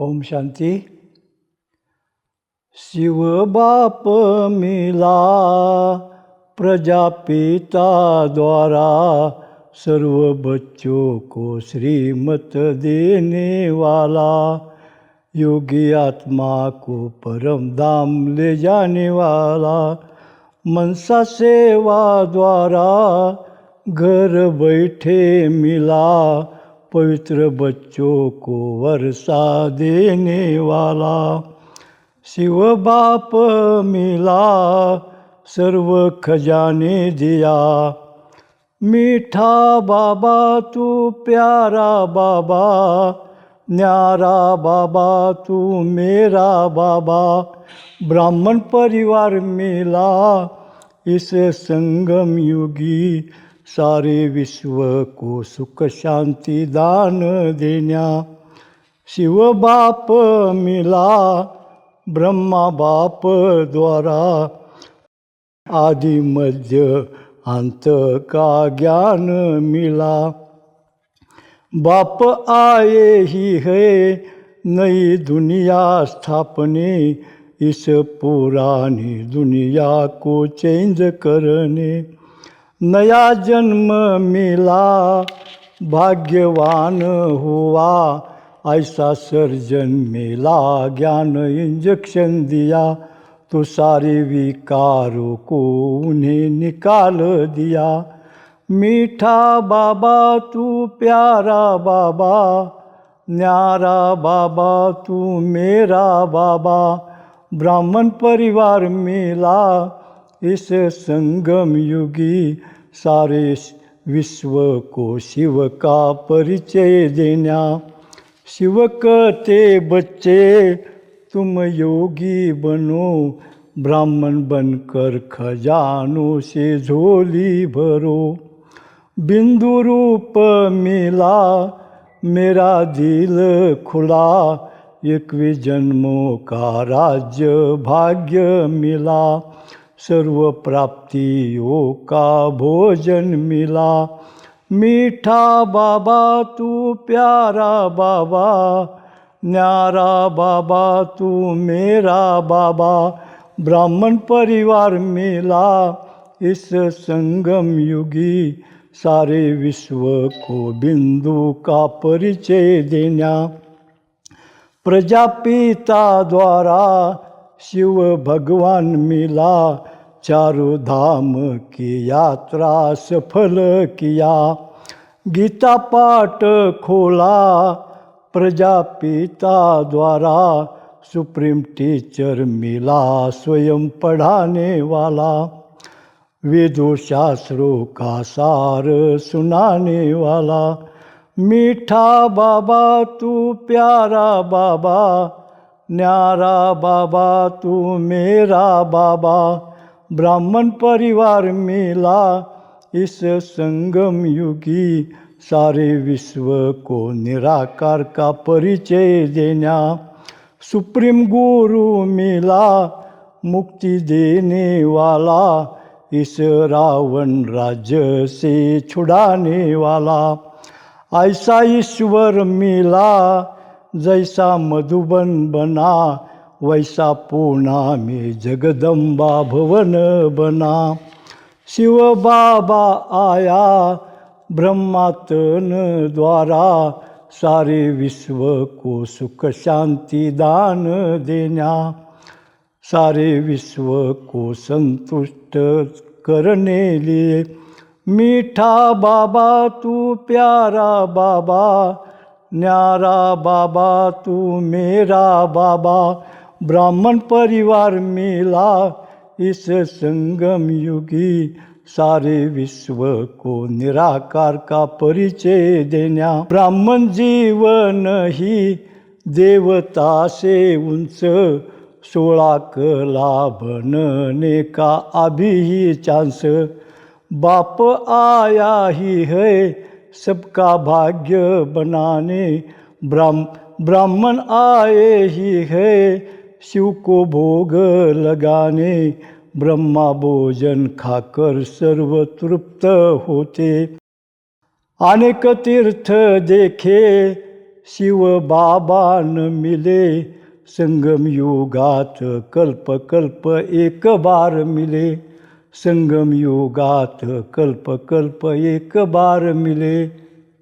ओम शांती. शिवबाप मिला प्रजापिता द्वारा, सर्व बच्चों को श्रीमत देने वाला, योगी आत्मा को परम धाम ले जाने वाला, मनसा सेवा द्वारा घर बैठे मिला, पवित्र बच्चों को वर्षा देने वाला. शिव बाप मिला सर्व खजाने दिया, मीठा बाबा तू प्यारा बाबा, न्यारा बाबा तू मेरा बाबा. ब्राह्मण परिवार मिला इस संगम युगी, सारे विश्व को सुख शांति दान देना. शिव बाप मिला ब्रह्मा बाप द्वारा, आदि मध्य अंत का ज्ञान मिला. बाप आए ही है नई दुनिया स्थापने, इस पुरानी दुनिया को चेंज करने. नया जन्म मिला भाग्यवान हुआ, ऐसा सर्जन मिला ज्ञान इंजेक्शन दिया, तो सारे विकारों को उन्हें निकाल दिया. मीठा बाबा तू प्यारा बाबा, न्यारा बाबा तू मेरा बाबा. ब्राह्मण परिवार मिला इस संगम युगी, सारे विश्व को शिव का परिचय देना. शिव कहते बच्चे तुम योगी बनो, ब्राह्मण बनकर खजानों से झोली भरो. बिंदु रूप मिला मेरा दिल खुला, 21 जन्मों का राज्य भाग्य मिला, सर्व प्राप्तियों का भोजन मिला. मीठा बाबा तू प्यारा बाबा, न्यारा बाबा तू मेरा बाबा. ब्राह्मण परिवार मिला इस संगम युगी, सारे विश्व को बिंदु का परिचय देना. प्रजापिता द्वारा शिव भगवान मिला, चारों धाम की यात्रा सफल किया. गीता पाठ खोला प्रजापिता द्वारा, सुप्रीम टीचर मिला स्वयं पढ़ाने वाला. वेदों शास्त्रों का सार सुनाने वाला. मीठा बाबा तू प्यारा बाबा, न्यारा बाबा तू मेरा बाबा. ब्राह्मण परिवार मिला इस संगम युगी, सारे विश्व को निराकार का परिचय देना. सुप्रीम गुरु मिला मुक्ति देने वाला, इस रावण राज्य से छुड़ाने वाला. ऐसा ईश्वर मिला जैसा मधुबन बना, वैसा पूना में जगदम्बा भवन बना. शिव बाबा आया ब्रह्मातन द्वारा, सारे विश्व को सुख शांति दान देना. सारे विश्व को संतुष्ट करने लिए. मीठा बाबा तू प्यारा बाबा, न्यारा बाबा तू मेरा बाबा. ब्राह्मण परिवार मिला इस संगम युगी, सारे विश्व को निराकार का परिचय देना. ब्राह्मण जीवन ही देवता से उच्च, 16 कला बनने का अभी ही चांस. बाप आया ही है सबका भाग्य बनाने, ब्राह्मण आए ही है शिव को भोग लगाने. ब्रह्मा भोजन खाकर सर्व तृप्त होते. अनेक तीर्थ देखे शिव बाबा न मिले, संगम युगात कल्प कल्प एक बार मिले, संगम युगात कल्प कल्प एक बार मिले.